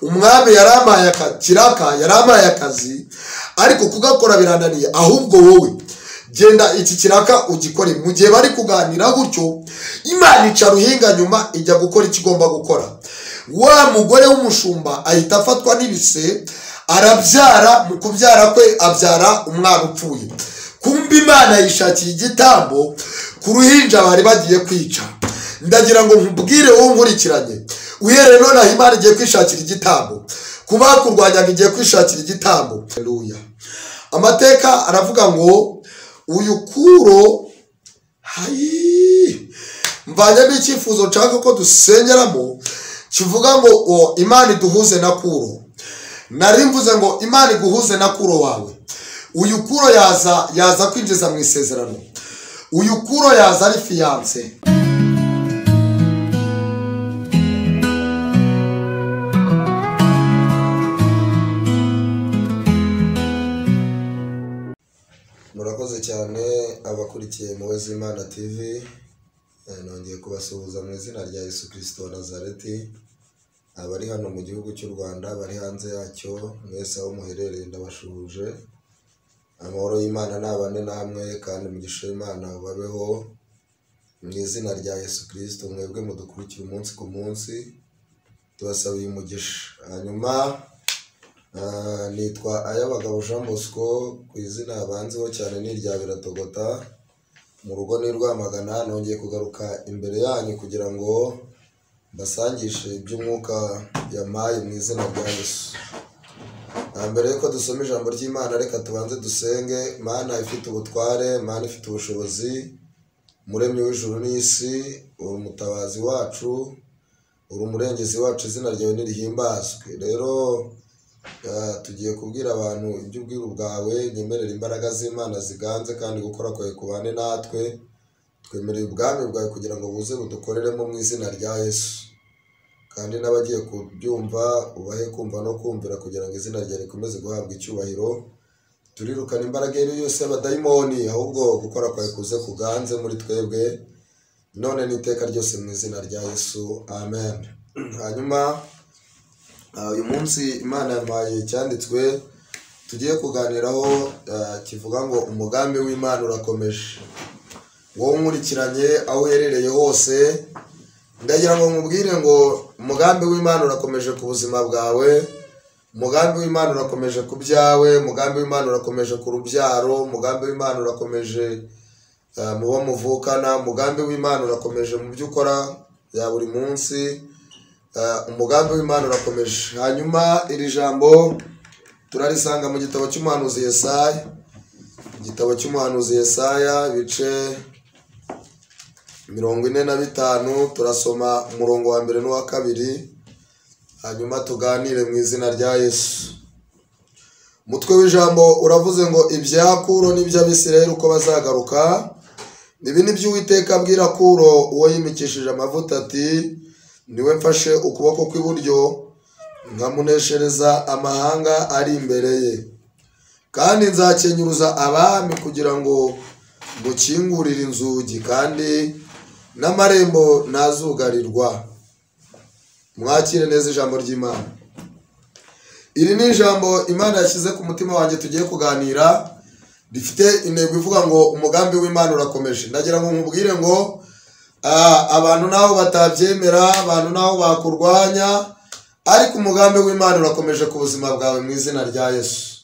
umwami yaramaye kiraka yaramaye akazi ariko kugakora birananiye ahubwo wowe genda iki kiraka ugikore mu gihe bari kuganira gutyo Imana ica ruhinga nyuma ijya gukora ikigomba gukora wa mugore w'umushumba ahita afatwa n'ibise arabyara mu kubyara kwe abyara umwana upfuye kumbe Imana yishakiye igitambo ku ruhinja bari bagiye kwica ndagira ngo nkubwire wowe nkurikiranye uhereye none Imana igiye kwishakira igitambo kuba kurwanyaga igiye kwishakira igitambo. Haleluya. Amateka aravuga ngo uyu Kuro mvanyemo icyifuzo nshaka ko dusengeramo kivuga ngo Imana iduhuze na Kuro. Nari mvuze ngo Imana iguhuze na Kuro wawe. Uyu Kuro yaza kwinjiza mu isezerano. Uyu Kuro yaza ari fiance. Murakoze cyane abakurikiye Muweze Imana TV. Nongeye kubasuhuza mu izina rya Yesu Kristo wa Nazareti. Abari hano mu gihugu cy'u Rwanda, bari hanze yacyo, mwese aho muherereye ndabashuhuje. Amahoro y'Imana nabane namwe kandi umugisha w'Imana babeho mu izina rya Yesu Kristo. Mwebwe mudukurikira umunsi ku munsi tubasabiye umugisha. Hanyuma nitwa Ayabagabo Jean Bosco, ku izina abanziho cyane ni rya Biratogota, mu rugo ni Rwamagana. Nongeye kugaruka imbere yanyu kugira ngo basangishe iby'umwuka yamaye mu izina rya Yesu. Mbere yuko dusoma ijambo ry'Imana reka tubanze dusenge. Mana ifite ubutware, Mana ifite ubushobozi, muremyi w'ijuru n'isi, uri umutabazi wacu, uri umurengezi wacu, izina ryawe nirihimbazwe. Rero tugiye kubwira abantu iby'ubwiru bwawe, nyemerera imbaraga z'Imana ziganze kandi gukora kwawe kubane natwe. Twemereye ubwami bwawe kugira ngo buze budukoreremo mu izina rya Yesu. Kandi n'abagiye kubyumva ubahe kumva no kumvira kugira ngo izina ryawe rikomeze guhabwa icyubahiro. Turirukana imbaraga yose y'abadayimoni, ahubwo gukora kwawe kuze kuganze muri twebwe none n'iteka ryose mu izina rya Yesu. Amen. Hanyuma uyu munsi Imana yampaye cyanditswe tugiye kuganiraho kivuga ngo umugambi w'Imana urakomeje. Wowe nkurikiranye aho uherereye hose, ndagira ngo nkubwire ngo umugambi w'Imana urakomeje ku buzima bwawe, umugambi w'Imana urakomeje ku byawe, umugambi w'Imana urakomeje ku rubyaro, umugambi w'Imana urakomeje mu bo muvukana, umugambi w'Imana urakomeje mu byo ukora ya buri munsi, umugambi w'Imana urakomeje. Hanyuma iri jambo turarisanga mu gitabo cy'umuhanuzi Yesaya, igitabo cy'umuhanuzi Yesaya ibice 45, turasoma umurongo wa 1 n'uwa 2, hanyuma tuganire mu izina rya Yesu. Umutwe w'ijambo uravuze ngo ibya Kuro n'iby'Abisirayeli uko bazagaruka. Ibi ni by'Uwiteka abwira Kuro uwo yimikishije amavuta ati, niwe mfashe ukuboko kw'iburyo nkamuneshereza amahanga ari imbere ye, kandi nzakenyuruza abami kugira ngo mukingurire inzugi, kandi n'amarembo ntazugarirwa. Mwakire neza ijambo ry'Imana. Iri ni ijambo Imana yashyize ku mutima wanjye tugiye kuganira, rifite intego ivuga ngo umugambi w'Imana urakomeje. Ndagira ngo nkubwire ngo abantu naho batabyemera, abantu naho bakurwanya, ariko umugambi w'Imana urakomeje ku buzima bwawe mu izina rya Yesu.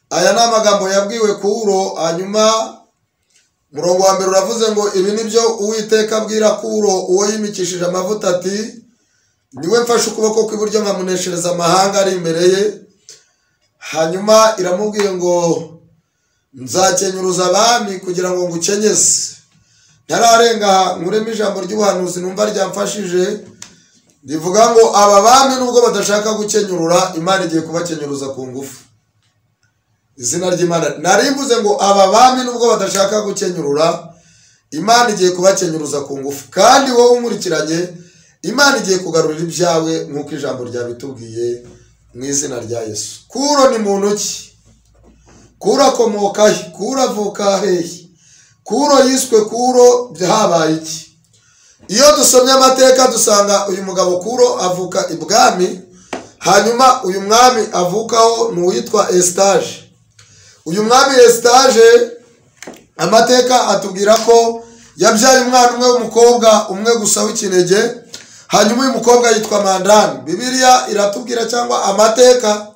Aya ni amagambo yabwiwe Kuro. Hanyuma murongo wa 1 uravuze ngo ibi nibyo Uwiteka abwira Kuro uwo yimikishije amavuta ati, niwe mfashe ukuboko kw'iburyo nkamuneshereza amahanga ari imbere ye. Hanyuma iramubwiye ngo nzakenyuruza abami kugira ngo ngukenyeze. Ntararenga nkuremo ijambo ry'ubuhanuzi numva ryamfashije rivuga ngo aba bami nubwo badashaka gukenyurura, Imana igiye kubakenyuruza ku ngufu. Izina ry'Imana. Narimbuze ngo aba bami nubwo badashaka gukenyurura, Imana igiye kubakenyuruza ku ngufu. Kandi wowe umurikiranye, Imana igiye kugarurira ibyawe nk'uko ijambo ryabitubwiye mu izina rya Yesu. Kuro ni muntu ki? Kuro akomoka he? Kuro avuka hehe? Kuro yiswe Kuro byahabaye iki? Iyo dusomye amateka dusanga uyu mugabo Kuro avuka ibwami, hanyuma uyu mwami avukaho n'uwitwa Estage. Uyu mwami Estage amateka atubwira ko yabyaye umwana umwe w'umukobwa umwe gusa w'ikinege, hanyuma uyu mukobwa yitwa Mandani. Bibiliya iratubwira cyangwa amateka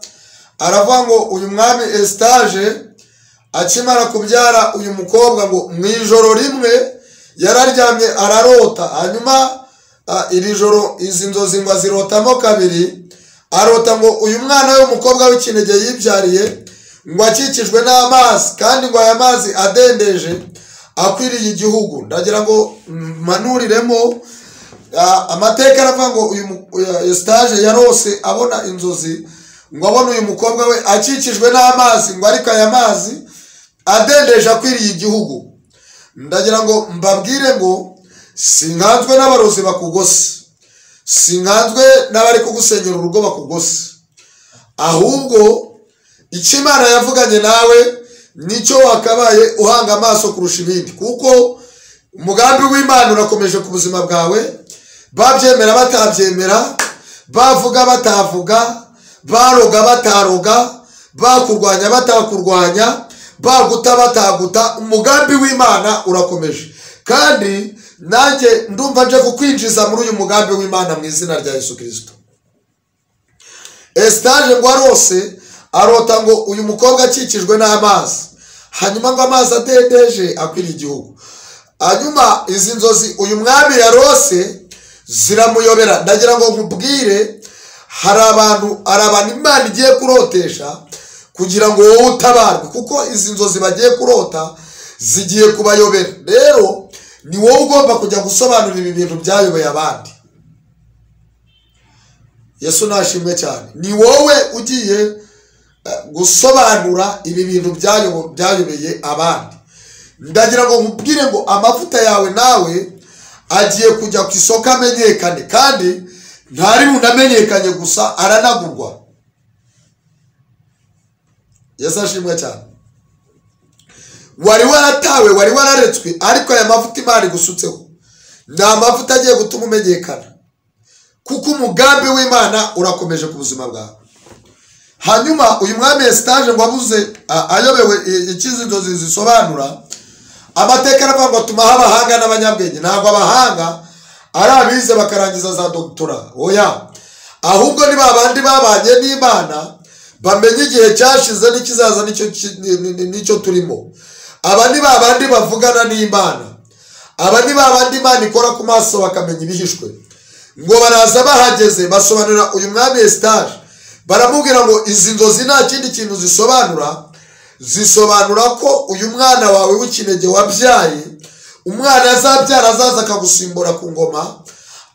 aravuga ngo uyu mwami Estage akimara kubyara uyu mukobwa ngo mu ijoro rimwe yararyamye ararota, hanyuma iri joro izi nzozi ngo azirotamo kabiri. Arota ngo uyu mwana w'umukobwa w'ikinege yibyariye ngo akikijwe n'amazi, kandi ngo aya mazi adendeje akwiriye igihugu. Ndagira ngo manuriremo amateka aravuga ngo uyu Estage yarose abona inzozi ngo abona uyu mukobwa we akikijwe n'amazi, ngo ariko aya mazi adendeje akwiriye igihugu. Ndagira ngo mbabwire ngo sinkanzwe n'abarozi bakugose, sinkanzwe n'abari kugusenyera urugo bakugose, ahubwo icyo Imana yavuganye nawe nicyo wakabaye uhanga amaso kurusha ibindi, kuko umugambi w'Imana urakomeje ku buzima bwawe. Babyemera batabyemera, bavuga batavuga, baroga bataroga, bakurwanya batakurwanya, baguta bataguta, umugambi w'Imana urakomeje. Kandi nanjye ndumva nje kukwinjiza muri uyu mugambi w'Imana mu izina rya Yesu Kristo. Estage ngo arose arota ngo uyu mukobwa akikijwe n'amazi, hanyuma ngo amazi adendeje akwiriye igihugu. Hanyuma izi nzozi uyu mwami yarose ziramuyobera. Ndagira ngo nkubwire, hari abantu Imana igiye kurotesha kugira ngo wowe utabarwe, kuko izi nzozi bagiye kurota zigiye kubayobera. Rero ni wowe ugomba kujya gusobanura ibi bintu byayobeye abandi. Yesu nashimwe cyane. Ni wowe ugiye gusobanura ibi bintu byayobeye abandi. Ndagira ngo nkubwire ngo amavuta yawe nawe agiye kujya ku isoko amenyekane, kandi ntari bunamenyekanye gusa, aranagurwa. Yesu ashimwe cyane. Wari waratawe, wari wararetswe, ariko aya mavuta Imana igusutseho ni amavuta agiye gutuma umenyekana, kuko umugambi w'Imana urakomeje ku buzima bwawe. Hanyuma uyu mwami Estage ngo abuze ayobewe ikizi inzozi zisobanura, amateka aravuga ngo tumaho abahanga n'abanyabwenge. Ntabwo abahanga ari abize bakarangiza za doctora, oya, ahubwo ni babandi babanye n'Imana, bamenye igihe cyashize n'ikizaza nicyo turimo. Aba ni babandi bavugana n'Imana, aba ni babandi Imana ikora ku maso bakamenya ibihishwe. Ngo baraza bahageze basobanurira uyu mwami Estage, baramubwira ngo izi nzozi nta kindi kintu zisobanura ko uyu mwana wawe w'ikinege wabyaye, umwana azabyara azaza akagusimbura ku ngoma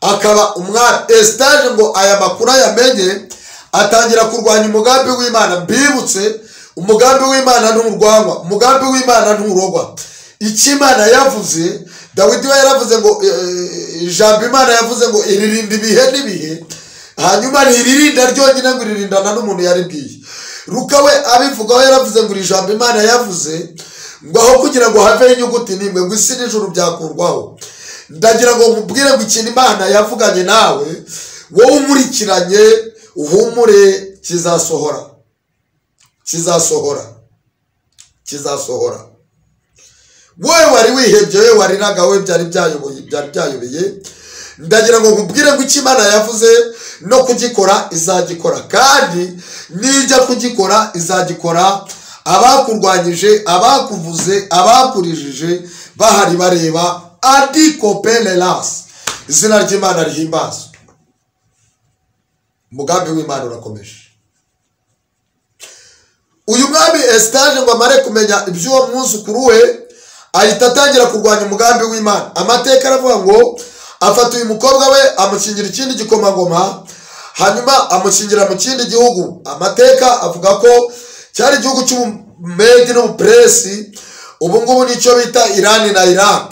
akaba umwami. Estage ngo aya makuru ayamenye, atangira kurwanya umugambi w'Imana. Mbibutse, umugambi w'Imana nturwanywa, umugambi w'Imana nturogwa. Icyo Imana yavuze, Dawidi we yaravuze ngo ijambo Imana yavuze ngo iririnda ibihe n'ibihe, hanyuma ntiririnda ryonyine ngo iririndana n'umuntu yaribwiye. Luka we abivugaho yaravuze ngo iri jambo Imana yavuze ngo aho kugira ngo have inyuguti nimwe ngo isi n'ijuru byakurwaho. Ndagira ngo nkubwire ngo ikintu Imana yavuganye nawe, wowe umurikiranye uhumure, kizasohora, kizasohora, kizasohora. Wowe wari wihebye, wowe wariraga, wowe byari byayobeye, ndagira ngo nkubwire ngo icyo Imana yavuze no kugikora izagikora, kandi nijya kugikora izagikora abakurwanyije, abakuvuze, abakurijije bahari bareba. Adi kopelelas, izina ry'Imana rihimbazwe. Umugambi w'Imana urakomeje. Uyu mwami Estage ngo amare kumenya iby'uwo mwuzukuru we, ahita atangira kurwanya umugambi w'Imana. Amateka aravuga ngo afata uyu mukobwa we amukingira ikindi gikomangoma, hanyuma amukingira mu kindi gihugu. Amateka avuga ko cyari igihugu cy'Umedi n'Ubuperesi, ubu ngubu nicyo bita Irani na Iraq.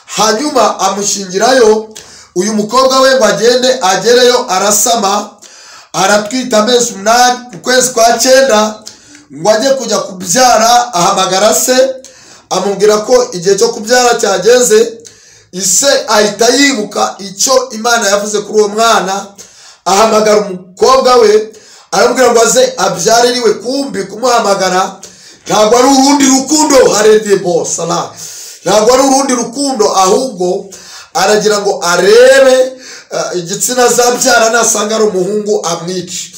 Hanyuma amushingirayo uyu mukobwa we ngo agende agereyo, arasama, aratwita amezi 8 mu kwezi kwa 9 ngo ajye kujya kubyara. Ahamagara se amubwira ko igihe cyo kubyara cyageze. Ise ahita yibuka icyo Imana yavuze kuri uwo mwana, ahamagara umukobwa we aramubwira ngo aze abyaririwe, kumbi kumuhamagara ntabwo ari urundi rukundo haredebo sala, ntabwo ari urundi rukundo, ahubwo aragira ngo arebe igitsina azabyara nasanga ari umuhungu amwice.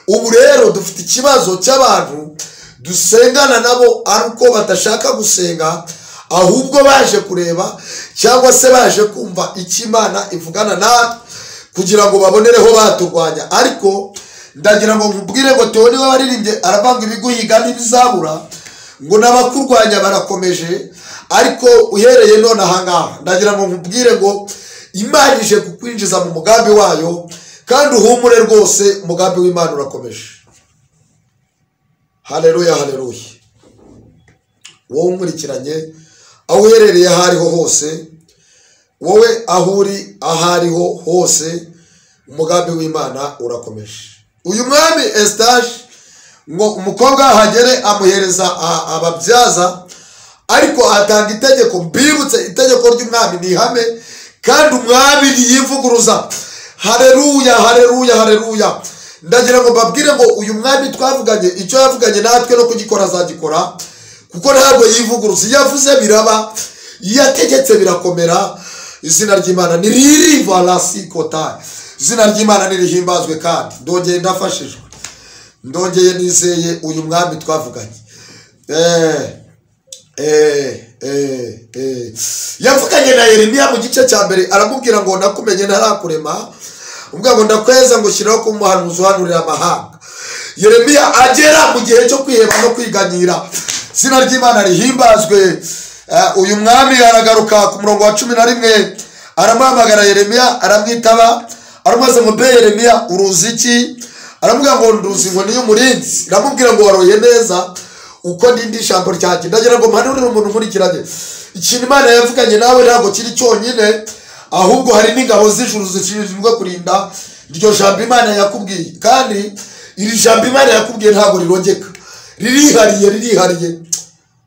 Ubu rero dufite ikibazo cy'abantu dusengana nabo ari uko badashaka gusenga, ahubwo baje kureba cyangwa se baje kumva icyo Imana ivugana natwe kugira ngo babonereho baturwanya. Ariko ndagira ngo nkubwire ngo Theo niwe waririmbye aravanga ibiguhiga n'ibizabura ngo n'abakurwanya barakomeje, ariko uhereye none ahangaha ndagira ngo nkubwire ngo Imana ije kukwinjiza mu mugambi wayo, kandi uhumure rwose umugambi w'Imana urakomeje. Haleluya, haleluya. Wowe umurikiranye aho uherereye aho ariho hose, wowe aho uri aho ariho hose, umugambi w'Imana urakomeje. Uyu mwami Eustache ngo umukobwa ahagere amuhereza ababyaza, ariko atanga itegeko. Mbibutse itegeko ry'umwami ni ihame, kandi umwami yivuguruza. Haleluya, haleluya, haleluya. Ndagira ngo mbabwire ngo uyu mwami twavuganye icyo yavuganye natwe no kugikora azagikora, kuko ntabwo yivuguruza. Iyo yavuze biraba, iyo yategetse birakomera. Izina ry'Imana niririva lasikota, izina ry'Imana nirihimbazwe. Kandi ndongeye ndafashijwe, ndongeye nizeye uyu mwami twavuganye. Yavuganye na Yeremiya mu gice cya mbere, aramubwira ngo nakumenye ntarakurema, ubwo ngo ndakweza ngo shyiraho ko umuhanuzi uhanurira amahanga. Yeremiya agera mu gihe cyo kwiheba no kwiganyira. Izina ry'Imana rihimbazwe. Uyu mwami aragaruka ku murongo wa 11, aramuhamagara Yeremiya, aramwitaba, aramubaza ngo mbe Yeremiya uruzi iki? Aramubwira ngo nduzi ngo niyo murinzi. Aramubwira ngo waroye neza uko ndindi ijambo ryanjye. Ndagira ngo mpanurire umuntu nkurikiranye, ikintu Imana yavuganye nawe ntabwo kiri cyonyine, ahubwo hari n'ingabo z'ijuru zishinzwe kurinda iryo jambo Imana yakubwiye. Kandi iri jambo Imana yakubwiye ntabwo rirongeka, ririhariye, ririhariye.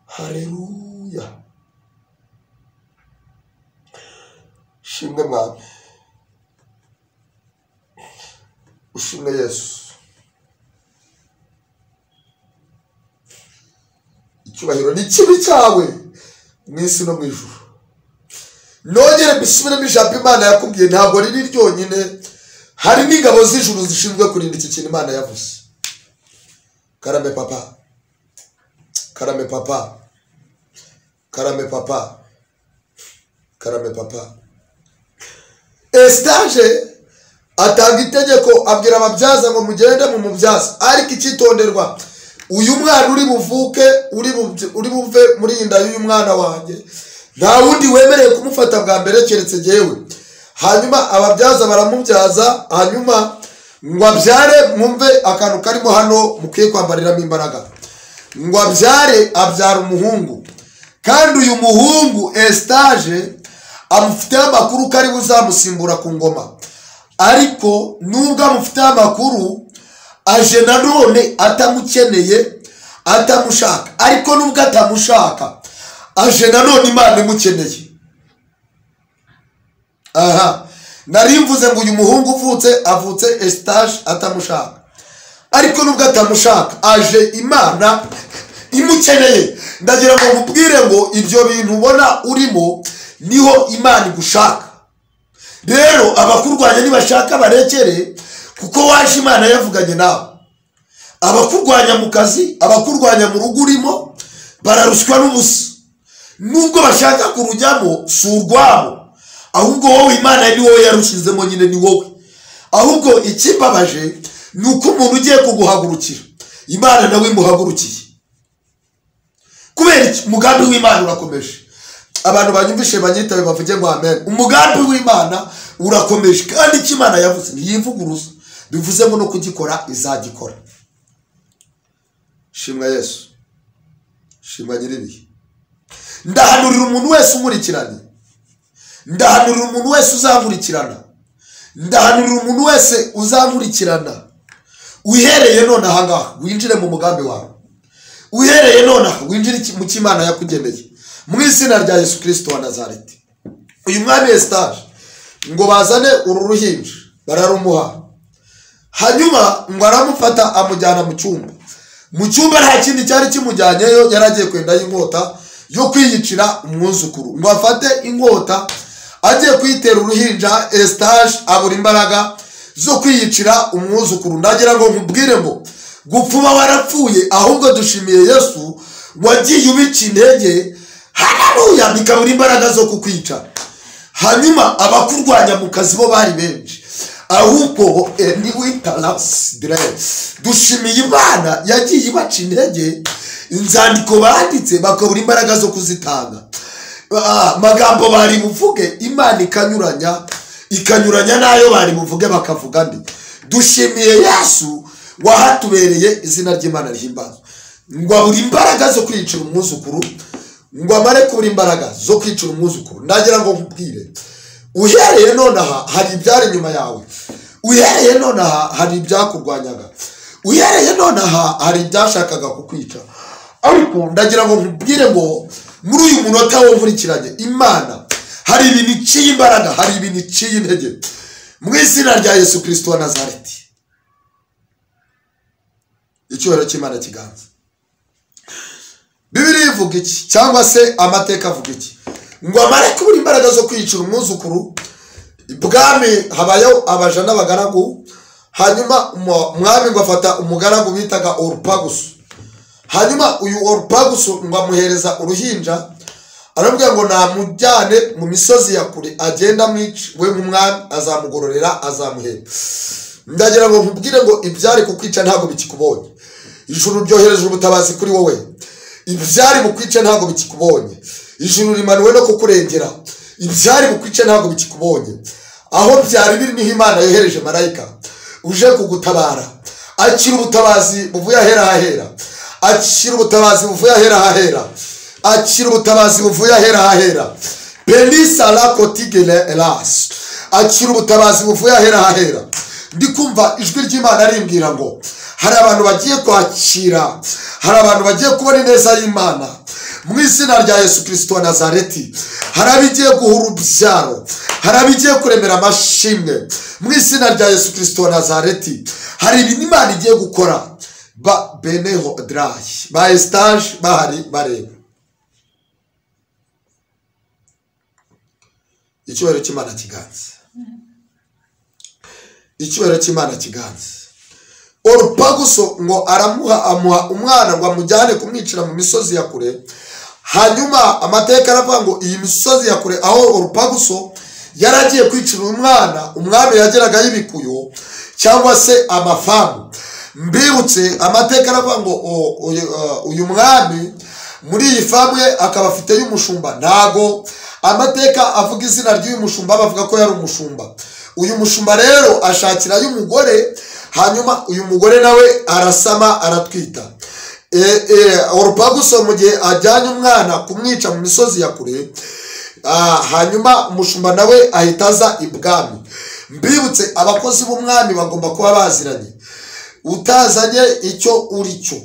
Haleluya, shimwe mwami, ushimwe Yesu. Icyubahiro ni kibi cyawe mu isi no mu ijuru. Nongere bisubiremo ijambo Imana yakubwiye ntabwo riri ryonyine, hari n'ingabo z'ijuru zishinzwe kurinda iki kintu Imana yavuze. Karame papa, karame papa, karame papa, karame papa. Eustache atanga itegeko, abwira ababyaza ngo mugende mu mubyaza, ariko icyitonderwa, uyu mwana uri buvuke, uri buve muri inda y'uyu mwana wanjye, nta wundi wemereye kumufata bwa mbere keretse jyewe. Hanyuma ababyaza baramubyaza, hanyuma ngo abyare. Mwumve akantu karimo hano mukwiye kwambariramo imbaraga. Ngo abyare, abyara umuhungu, kandi uyu muhungu Eustache amufiteho amakuru ko ari buzamusimbura ku ngoma. Ariko nubwo amufiteho amakuru, aje nanone atamukeneye, atamushaka. Ariko nubwo atamushaka, aje nanone Imana imukeneye. Aha, nari mvuze ngo uyu muhungu avutse Eustache atamushaka, ariko nubwo atamushaka, aje Imana imukeneye. Ndagira ngo mubwire ngo ibyo bintu ubona urimo niho Imana igushaka. Rero abakurwanya nibashaka barekere, kuko waje Imana yavuganye nawe. Abakurwanya mu kazi, abakurwanya mu rugo urimo, bararushywa n'ubusa. Nubwo bashaka kurujyamo si urwabo, ahubwo wowe Imana ni wowe yarushizemo, nyine ni wowe. Ahubwo ikimbabaje ni uko umuntu ugiye kuguhagurukira, Imana nawe imuhagurukiye. Kubera iki? Umugambi w'Imana urakomeje. Abantu banyumvishe banyitabe bavuge ngo amen. Umugambi w'Imana urakomeje, kandi icyo Imana yavuze ntiyivuguruza, bivuze ngo no kugikora izagikora. Shimwa Yesu, shimwa Nyiribihe. Ndahanurira umuntu wese umurikiranye, ndahanurira umuntu wese uzankurikirana, ndahanurira umuntu wese uzankurikirana, uhereye none ahangaha winjire mu mugambi wawe. Uhereye none winjire mu cy'Imana yakugeneye, mu izina rya Yesu Kristo wa Nazareti. Uyu mwami Eustache ngo bazane uru ruhinja, bararumuha. hanyuma ngo aramufata amujyana mu cyumba nta kindi cyari kimujyanyeyo, yaragiye kwenda inkota yo kwiyicira umwuzukuru, ngo afate inkota agiye kuyitera uruhinja Eustache abura imbaraga zo kwiyicira umwuzukuru. ndagira ngo nkubwire ngo gupfuma warapfuye, ahubwo dushimiye Yesu wagiye ubica intege, haleluya, bikabura imbaraga zo kukwica. hanyuma abakurwanya mu kazi bo bari benshi, ahubwo ni witalasi dire. dushimiye Imana yagiye ibaca intege, inzandiko banditse bakabura imbaraga zo kuzitanga, magambo bari buvuge Imana ikanyuranya nayo bari buvuge bakavuga ndi. dushimiye Yesu wahatubereye, izina ry'Imana rihimbazwe. ngo abura imbaraga zo kwicira umwuzukuru, ngo amare kubura imbaraga zo kwicira umwuzukuru. ndagira ngo nkubwire, uhereye nonaha hari ibyari inyuma yawe, uhereye nonaha hari ibyakurwanyaga, uhereye nonaha hari ibyashakaga kukwica. ariko ndagira ngo nkubwire ngo muri uyu munota wo nkurikiranye, Imana hari ibintu iciye imbaraga, hari ibintu iciye intege, mu izina rya Yesu Kristo wa Nazareti. icyubahiro cy'Imana kiganza. Bibiliya ivuga iki, cyangwa se amateka avuga iki? ngo amare kubura imbaraga zo kwicira umwuzukuru. ibwami habayo abaja n'abagaragu, hanyuma umwami ngo afata umugaragu bitaga Orupagusu. hanyuma uyu Orupagusu ngo amuhereza uruhinja, aramubwira ngo namujyane mu misozi ya kure agenda amwice, we nk'umwami azamugororera azamuhera. ndagira ngo nkubwire ngo ibyari kukwica ntabwo bikikubonye, ijuru ryohereje ubutabazi kuri wowe. ibyari bukwice ntabwo bikikubonye, ijuru rimanuwe no kukurengera. ibyari bukwice ntabwo bikikubonye, aho byari biri niho Imana yohereje marayika uje kugutabara. akira ubutabazi buvuye ahera hahera, akira ubutabazi buvuye ahera hahera, akira ubutabazi buvuye ahera hahera. Benisa la kotigele elas, akira ubutabazi buvuye ahera hahera. ndikumva ijwi ry'Imana rimbwira ngo hari abantu bagiye kwakira, hari abantu bagiye kubona ineza y'Imana mu izina rya Yesu Kristo wa Nazareti. hari abigiye guha urubyaro, hari abigiye kuremera amashimwe mu izina rya Yesu Kristo wa Nazareti. hari ibintu Imana igiye gukora. ba beneho drayi ba Eustache bahari bareba. icyubahiro cy'Imana kiganza, icyubahiro cy'Imana kiganza. Orupaguso ngo amuha umwana ngo amujyane kumwicira mu misozi ya kure. hanyuma amateka aravuga ngo iyi misozi ya kure aho Orupaguso yaragiye kwicira umwana, umwami yageragaho ibikuyo cyangwa se amafamu. mbibutse amateka aravuga ngo uyu mwami muri iyi famu ye akaba afite y'umushumba. ntago amateka avuga izina ry'uyu mushumba, bavuga ko yari umushumba. uyu mushumba rero ashakira y'umugore, hanyuma uyu mugore nawe arasama aratwita. Orupaguso mu gihe ajyanye umwana kumwica mu misozi ya kure, hanyuma umushumba nawe ahita aza ibwami. mbibutse abakozi b'umwami bagomba kuba baziranye, utazanye icyo uri cyo,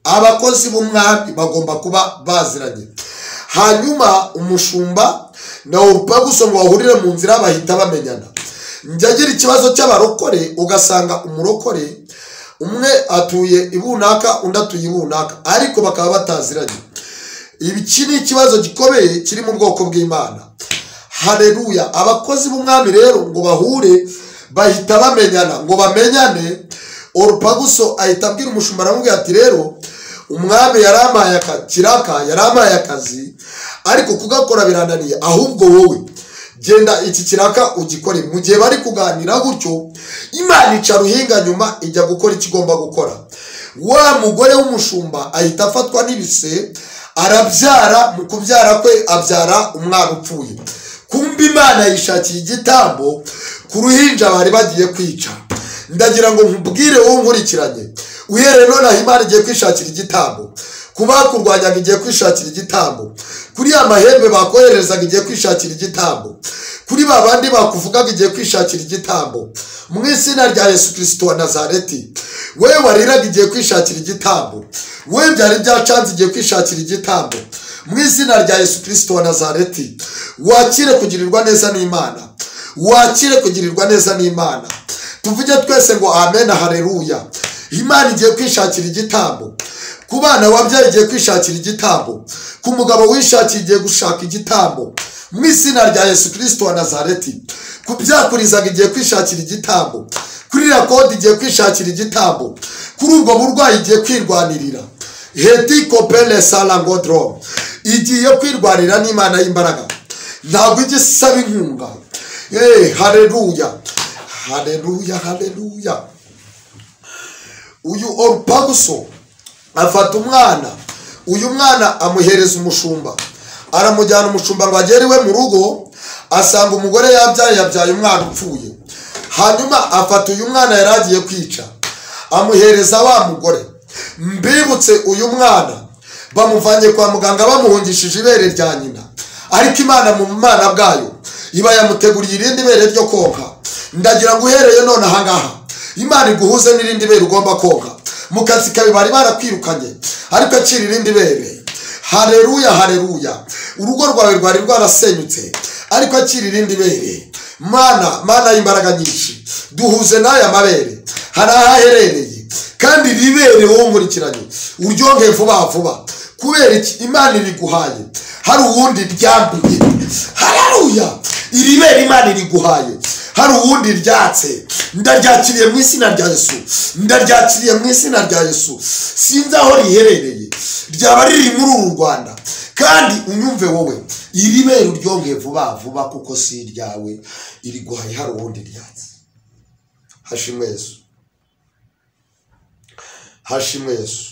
abakozi b'umwami bagomba kuba baziranye. hanyuma umushumba na Orupaguso ngo bahurire mu nzira bahita bamenyana. njya agira ikibazo cy'abarokore, ugasanga umurokore umwe atuye ibunaka undi atuye ibunaka, ariko bakaba bataziranye. iki ni ikibazo gikomeye kiri mu bwoko bw'Imana. haleluya. abakozi b'umwami rero ngo bahure bahita bamenyana, ngo bamenyane. Orupaguso ahita abwira umushumba, aramubwira ati rero umwami yarampaye kiraka, yarampaye akazi, ariko kugakora birananiye, ahubwo wowe genda iki kiraka ugikore. mu gihe bari kuganira gutyo, Imana ica ruhinga nyuma ijya gukora ikigomba gukora. wa mugore w'umushumba ahita afatwa n'ibise, arabyara. mu kubyara kwe abyara umwana upfuye. kumbe Imana yishakiye igitambo ku ruhinja bari bagiye kwica. ndagira ngo nkubwire wowe nkurikiranye, uhereye nonaha Imana igiye kwishakira igitambo. kubakurwanyaga igiye kwishakira igitambo, kuri amahembe bakoherezaga igiye kwishakira igitambo, kuri babandi bakuvugaga igiye kwishakira igitambo. mu izina rya Yesu Kristo wa Nazareti, wewe wariraga igiye kwishakira igitambo, wewe byari byacanze igiye kwishakira igitambo. mu izina rya Yesu Kristo wa Nazareti, wakire kugirirwa neza n'Imana, wakire kugirirwa neza n'Imana. tuvuge twese ngo amen haleluya. Imana igiye kwishakira igitambo, ku bana wabyaye igiye kwishakira igitambo, ku mugabo wishakiye igiye gushaka igitambo mu izina rya Yesu Kristo wa Nazareti. Ku byakurizaga igiye kwishakira igitambo, kuri rakodi igiye kwishakira igitambo, kuri ubwo burwayi igiye kwirwanirira. Heti kopele salangodro igiye kwirwanira n'Imana y'imbaraga, ntabwo igisaba inkunga. Haleluya haleluya haleluya. Uyu Orupaguso afata umwana, uyu mwana amuhereza umushumba, aramujyana umushumba ngo agere iwe mu rugo, asanga umugore yabyaye umwana upfuye. Hanyuma afata uyu mwana yaragiye kwica, amuhereza wa mugore. Mbibutse uyu mwana bamuvanye kwa muganga bamuhungishije ibere rya nyina, ariko Imana mu mana bwayo iba yamuteguriye irindi bere ryo konka. Ndagira ngo uhereye none ahangaha Imana iguhuze n'irindi bere ugomba konka. Mu kazi kawe bari barakwirukanye, ariko akiri irindi bere. Haleluya haleluya. Urugo rwawe rwari rwarasenyutse, ariko akiri irindi bere. Mana y'imbaraga nyinshi, duhuze n'aya mabere hari ahaherereye, kandi ribere wowe nkurikiranye uryonge vuba vuba. Kubera iki? Imana iriguhaye, hari uwundi ryambuye. Haleluya. Iri bere Imana iriguhaye, hari uwundi ryatse. Ndaryakiriye mu izina rya Yesu, ndaryakiriye mu izina rya Yesu. Sinzi aho riherereye, ryaba riri muri uru Rwanda, kandi unyumve wowe, iri bere uryonge vuba vuba, kuko si ryawe, iriguhaye hari uwundi ryatse. Hashimwe Yesu, hashimwe Yesu.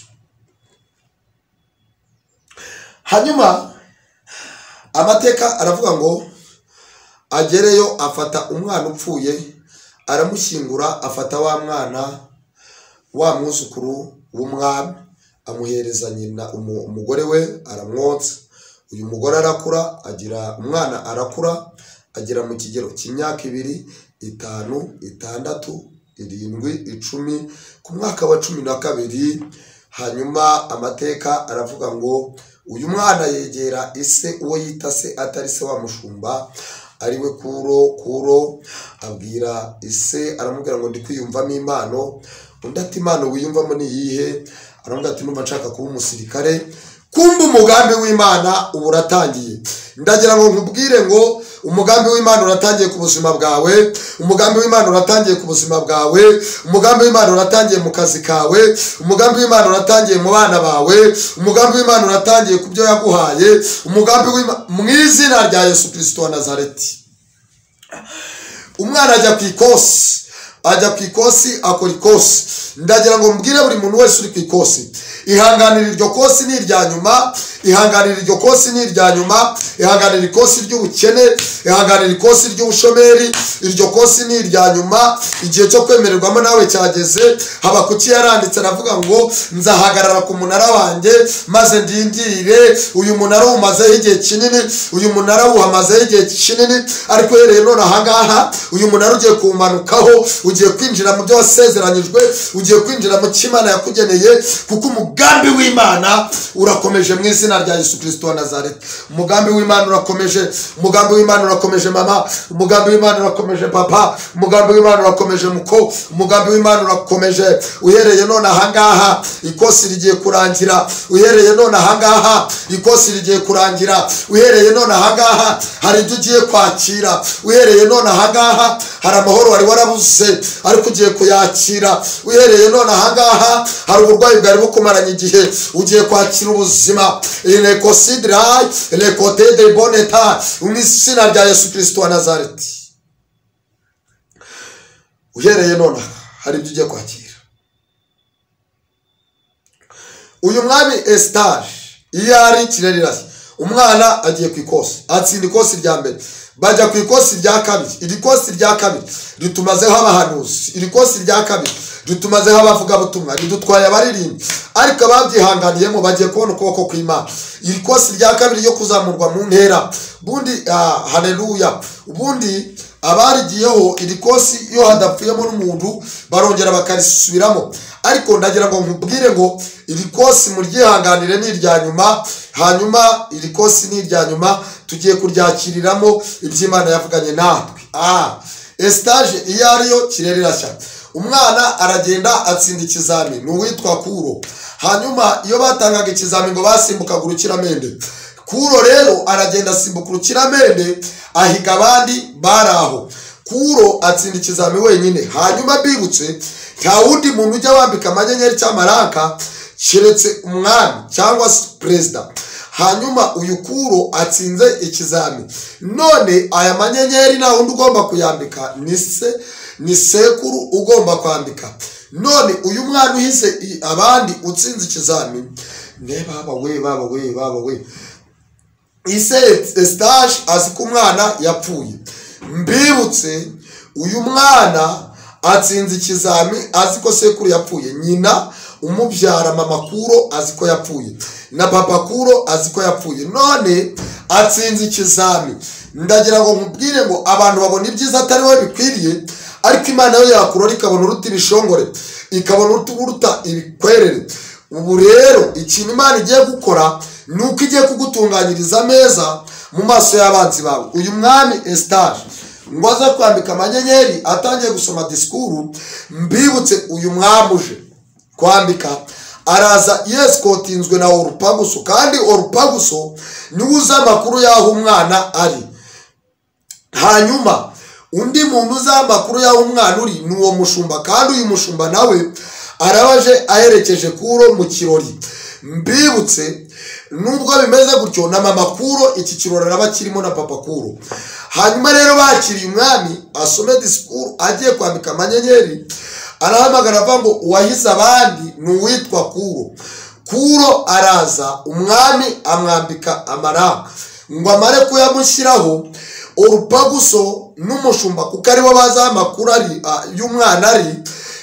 Hanyuma amateka aravuga ngo agereyo, afata umwana upfuye, aramushyingura, afata wa mwana, wa mwuzukuru w'umwami, amuhereza nyina, umugore we aramwonsa. Uyu mugore arakura, agira umwana, arakura agera mu kigero cy'imyaka 2, 5, 6, 7, 10, ku mwaka wa 12. Hanyuma amateka aravuga ngo uyu mwana yegera ise, uwo yita se atari se wa mushumba, ariwe Kuro. Abwira ise, aramubwira ngo ndi kwiyumvamo impano. Undi ati impano wiyumvamo ni iyihe? Aramubwira ati numva nshaka kuba umusirikare. Kumbe umugambi w'Imana ubu uratangiye. Ndagira ngo nkubwire ngo umugambi w'Imana uratangiye ku buzima bwawe, umugambi w'Imana uratangiye ku buzima bwawe, umugambi w'Imana uratangiye mu kazi kawe, umugambi w'Imana uratangiye mu bana bawe, umugambi w'Imana uratangiye ku byo yaguhaye, umugambi w'Imana mu izina rya Yesu Kristo wa Nazareti. Umwana ajya ku ikosi, akora ikosi. Ndagira ngo mbwire buri muntu wese uri ku ikosi, ihanganira iryo kosi ni irya nyuma, ihanganira iryo kosi ni irya nyuma, ihanganira ikosi ry'ubukene, ihanganira ikosi ry'ubushomeri, iryo kosi ni irya nyuma. Igihe cyo kwemererwamo nawe cyageze. Habakuki yaranditse aravuga ngo nzahagarara ku munara wanjye maze ndindire. Uyu munara umazeho igihe kinini, uyu munara uhamazeho igihe kinini, ariko yereye none ahangaha uyu munara ugiye kumanukaho, ugiye kwinjira mu byo wasezeranyijwe, ugiye kwinjira mu cy'Imana yakugeneye, kuko umugambi w'Imana urakomeje mu izina rya Yesu Kristo wa Nazareti. Umugambi w'Imana urakomeje, umugambi w'Imana urakomeje mama, umugambi w'Imana urakomeje papa, umugambi w'Imana urakomeje muko, umugambi w'Imana urakomeje. Uhereye none ahangaha ikosi rigiye kurangira, uhereye none ahangaha ikosi rigiye kurangira, uhereye none ahangaha hari ibyo ugiye kwakira, uhereye none ahangaha hari amahoro wari warabuze ariko ugiye kuyakira, uhereye none ahangaha hari uburwayi bwari bukumaranye igihe, ugiye kwakira ubuzima. Le considérer le côté de bon état mu izina rya Yesu Kristo wa Nazareti. Uhereye none hari ibyo ugiye kwakira. Uyu mwami Estage iyo ari kirerera, umwana agiye ku ikosi, atsinda ikosi rya mbere, bajya ku ikosi rya kabiri. Iri kosi rya kabiri ritumazeho abahanuzi, iri kosi rya kabiri ritumazeho abavuga butumwa, ridutwaye abaririmbi, ariko ababyihanganiyemo bagiye kubona ukuboko kw'Imana. Iri kosi rya kabiri ryo kuzamurwa mu ntera, bundi haleluya. Ubundi abarigiyeho iri kosi iyo hadapfuyemo n'umuntu barongera bakarisubiramo, ariko ndagira ngo nkubwire ngo iri kosi muryihanganire ni irya nyuma. Hanyuma iri kosi ni irya nyuma, tugiye kuryakiriramo iby'Imana yavuganye natwe. stage iyo ariyo kirererashya. Umwana aragenda atsinda ikizami n'uwitwa Kuro. Hanyuma iyo batangaga ikizami ngo basimbukaga urukiramende, Kuro rero aragenda asimbuka urukiramende ahiga abandi baraho. Kuro atsinda ikizami wenyine. Hanyuma bibutse nta wundi muntu ujya wambika amanyenyeri cy'amaraka keretse umwami cyangwa perezida. Hanyuma uyu Kuro atsinze ikizami. None aya manyenyeri nta wundi ugomba kuyambika, ni sekuru ugomba kwambika. None uyu mwana uhise abandi utsinze ikizami, ne baba we ise stage azi ko umwana yapfuye. Mbibutse uyu mwana atsinze ikizami azi ko sekuru yapfuye. Nyina umubyara mama Kuro azi ko yapfuye, na papa Kuro azi ko yapfuye. None atsinze ikizami. Ndagira ngo nkubwire ngo abantu babona ibyiza atari we bikwiriye, ariko Imana yo yakurora ikabona uruta ibishongore, ikabona uruta ibikwerere. Ubu rero ikintu Imana igiye gukora nuko igiye kugutunganyiriza ameza mu maso y'abanzi bawe. Uyu mwami Estage ngo aza kwambika amanyenyeri atangiye gusoma disikuru. Mbibutse uyu mwamuje kwambika araza yeskotinzwe na Orupaguso, kandi Orupaguso niwe uzi amakuru y'aho umwana ari. Hanyuma undi muntu uzi amakuru y'aho umwana uri ni uwo mushumba, kandi uyu mushumba nawe arabaje aherekeje Kuro mu kirori. Mbibutse nubwo bimeze gutyo na mama Kuro iki kirori araba kirimo na papa Kuro. Hanyuma rero bakiriye umwami asome disikuru agiye kwambika amanyenyeri, arahamagara avuga ngo uwahize abandi ni uwitwa Kuro. Kuro araza, umwami amwambika amaraka ngo amare kuyamushyiraho. Orupaguso n'umushumba kuko aribo bazi amakuru ari y'umwana ari,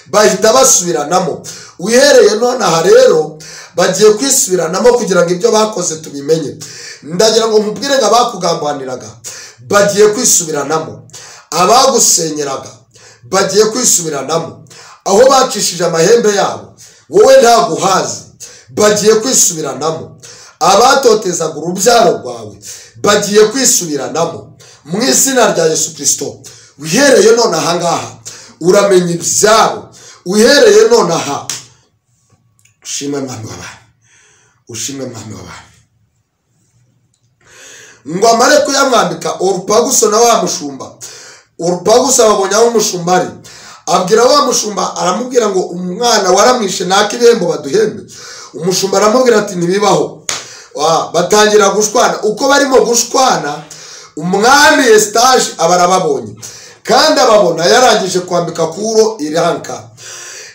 bahita basubiranamo. Uhereye none aha rero bagiye kwisubiranamo kugira ngo ibyo bakoze tubimenye. Ndagira ngo nkubwire ngo abakugambaniraga bagiye kwisubiranamo, abagusenyeraga bagiye kwisubiranamo, aho bacishije amahembe yabo wowe ntaguhazi bagiye kwisubiranamo, abatotezaga urubyaro rwawe bagiye kwisubiranamo mu izina rya Yesu Kristo. Uhereye none aha ngaha uramenya ibyabo. Uhereye none aha ushimwe mwami w'abantu, ushimwe mwami w'abantu. Ngo amare kuyamwambika Orupaguso na wa mushumba. Orupaguso ababonye aho umushumba ari, abwira wa mushumba, aramubwira ngo umwana waramwishe naka ibihembo baduhembe. Umushumba aramubwira ati ntibibaho. Batangira gushwana. Uko barimo gushwana, umwami Estage abarababonye, kandi ababona yarangije kwambika Kuro iranka.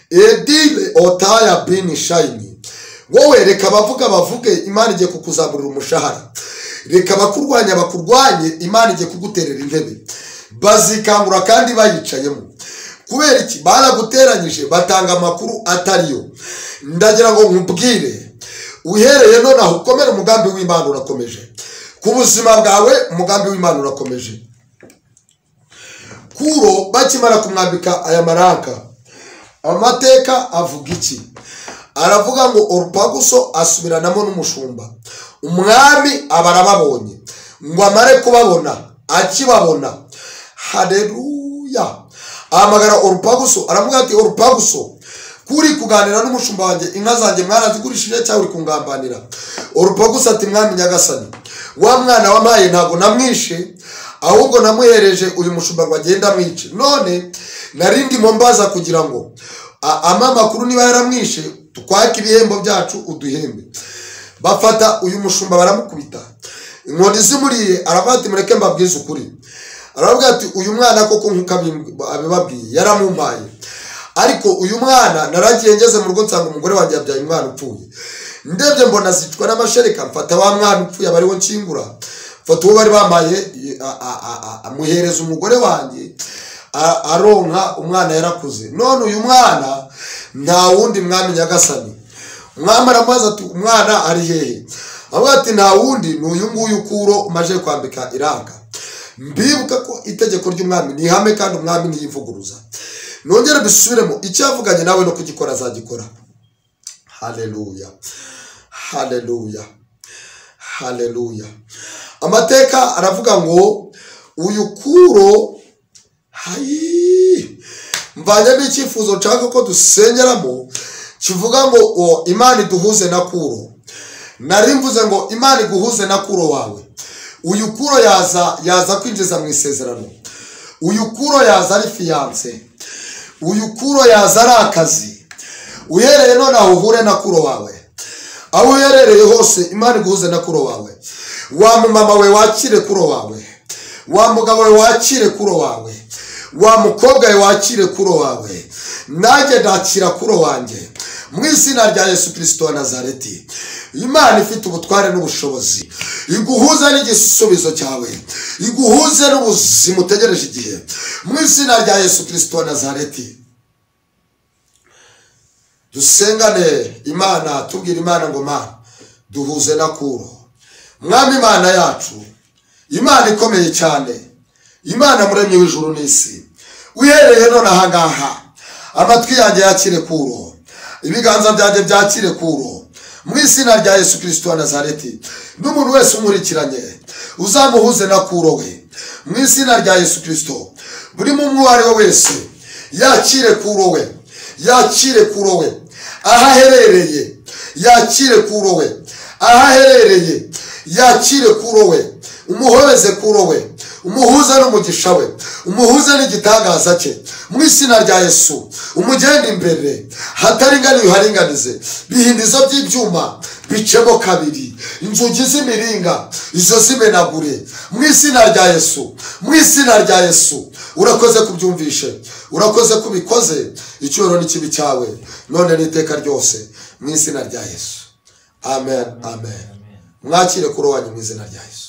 Edile otaya bini shayini. Wowe reka bavuga bavuge, Imana igiye kukuzamurira umushahara. Reka bakurwanya bakurwanye, Imana igiye kuguterera intebe. Bazikangura kandi bayicayemo. Kubera iki? Baraguteranyije batanga amakuru atariyo. Ndagira ngo nkubwire, uhereye none aho ukomera umugambi w'Imana urakomeje. Ku buzima bwawe umugambi w'Imana urakomeje. Kuro bakimara kumwambika aya maraka, amateka avuga iki? Aravuga ngo Orupaguso asubiranamo n'umushumba. Umwami abarababonye, ngo amare kubabona, akibabona, haleluya, ahamagara Orupaguso aravuga ati Orupaguso, kuri kuganira n'umushumba wanjye inka zanjye mwarazigurishije cyangwa uri kungambanira? Orupaguso ati mwami nyagasani, wa mwana wampaye ntago namwishe, ahubwo namuhereje uyu mushumba ngo agenda amwice. None narindi mbaza kugira ngo amakuru niba yaramwishe tukwake ibihembo byacu uduhembe. Bafata uyu mushumba baramukubita, inkoni zimuriye. Aravuga ati mureke mbabwize ukuri. Aravuga ati uyu mwana koko nkuko abibabwiye yaramumpaye, ariko uyu mwana naragiye ngeze mu rugo nsanga umugore wanjye yabyaye umwana upfuye. Ndebye mbona zicwa n'amashereka, mfata wa mwana upfuye abariho nkingura, mfata uwo bari bamaye amuhereza umugore wanjye aronka. Umwana yarakuze. None uyu mwana nta wundi mwami nyagasani. Umwami aramubaza ati umwana ari hehe? Avuga ati nta wundi ni uyu nguyu Kuro umaje kwambika iranga. Mbibuka ko itegeko ry'umwami ni ihame kandi umwami ntiyivuguruza. Nongere dusubiremo, icyo yavuganye nawe no kugikora azagikora. Haleluya, haleluya, haleluya. Amateka aravuga ngo uyu Kuro mvanyemo icyifuzo nshaka ko dusengeramo kivuga ngo Imana iduhuze na Kuro. Nari mvuze ngo Imana iguhuze na Kuro wawe. Uyu Kuro yaza kwinjiza mu isezerano. Uyu Kuro yaza ari fiance. Uyu Kuro yaza ari akazi. Uhereye none aho uhure na Kuro wawe. Aho uherereye hose Imana iguhuze na Kuro wawe. Wa mama we wakire Kuro wawe. Wa mugabo we wakire Kuro wawe. Wa mukobwa we wakire Kuro wawe. Nanjye ndakira Kuro wanjye mu izina rya Yesu Kristo wa Nazareti. Imana ifite ubutware n'ubushobozi iguhuza n'igisubizo cyawe, iguhuze n'ubuzima utegereje igihe mu izina rya Yesu Kristo wa Nazareti. Dusengane Imana, tubwire Imana ngo Mana duhuze na Kuro. Mwami Imana yacu, Imana ikomeye cyane, Imana muremyi w'ijuru n'isi, uhereye none aha ngaha amatwi yanjye yakire Kuro, ibiganza byanjye byakire Kuro mu izina rya Yesu Kristo wa Nazareti. N'umuntu wese umurikiranye uzamuhuze na Kuro we mu izina rya Yesu Kristo. Buri muntu wari wese yakire Kuro we, yakire Kuro we ahaherereye, yakire Kuro we ahaherereye, yakire Kuro we, umuhobeze Kuro we, umuhuza n'umugisha we, umuhuza n'igitangaza cye mu izina rya Yesu. Umugende imbere hataringaniye uharinganize, bihindizo by'ibyuma bicemo kabiri, inzugi z'imiringa izo zimenagure mu izina rya Yesu, mu izina rya Yesu. Urakoze kubyumvishe, urakoze kubikoze, icyubahiro n'ikibi cyawe none n'iteka ryose mu izina rya Yesu. Amen, amen. Mwakire Kuro wanyu mu izina rya Yesu.